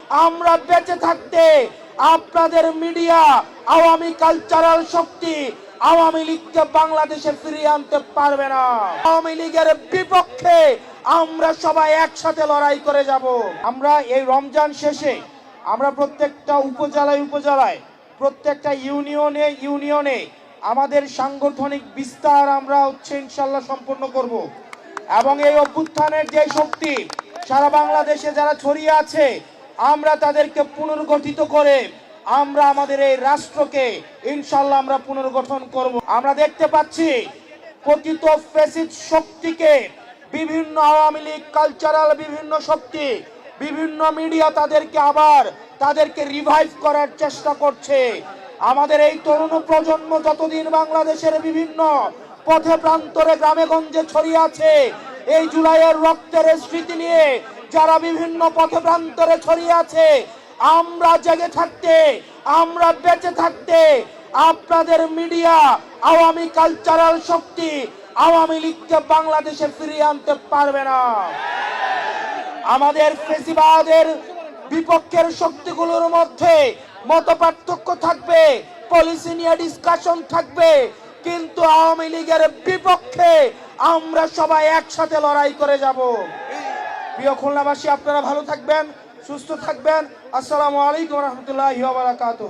আমরা বেঁচে থাকতে আপনাদের মিডিয়া, আওয়ামী কালচারাল শক্তি আওয়ামী লীগকে বাংলাদেশে ফিরিয়ে আনতে পারবে না। আওয়ামী লীগের বিপক্ষে আমরা সবাই একসাথে লড়াই করে যাব। আমরা এই রমজান শেষে আমরা প্রত্যেকটা উপজেলায় প্রত্যেকটা ইউনিয়নে আমাদের সাংগঠনিক বিস্তার আমরা ইনশাল্লাহ সম্পন্ন করব এবং এই অভ্যুত্থানের যে শক্তি সারা বাংলাদেশে যারা ছড়িয়ে আছে আমরা তাদেরকে পুনর্গঠিত করে আমরা আমাদের এই রাষ্ট্রকে ইনশাল্লাহ আমরা পুনর্গঠন করব। আমরা দেখতে পাচ্ছি পতিত ফ্যাসিস্ট শক্তিকে বিভিন্ন আওয়ামী লীগ কালচারাল বিভিন্ন শক্তি বিভিন্ন মিডিয়া তাদেরকে রিভাইভ করার চেষ্টা করছে। আমাদের এই তরুণ প্রজন্ম যতদিন বাংলাদেশের বিভিন্ন পথে প্রান্তরে গ্রামে গঞ্জে ছড়িয়ে আছে এই জুলাইয়ের রক্তের স্মৃতি নিয়ে যারা বিভিন্ন পথে প্রান্তরে ছড়িয়ে আছে, আমরা জেগে থাকতে আমরা বেঁচে থাকতে আপনাদের মিডিয়া, আওয়ামী কালচারাল শক্তি আওয়ামী লীগকে বাংলাদেশে ফিরিয়ে আনতে পারবে না। আমাদের ফেসিবাদের বিপক্ষের শক্তিগুলোর মধ্যে মতপার্থক্য থাকবে, পলিসি নিয়ে ডিসকাশন থাকবে, কিন্তু আওয়ামী লীগের বিপক্ষে আমরা সবাই একসাথে লড়াই করে যাব। প্রিয় খুলনাবাসী, আপনারা ভালো থাকবেন, সুস্থ থাকবেন। আসসালামু আলাইকুম ওয়া রাহমাতুল্লাহি ওয়া বারাকাতুহু।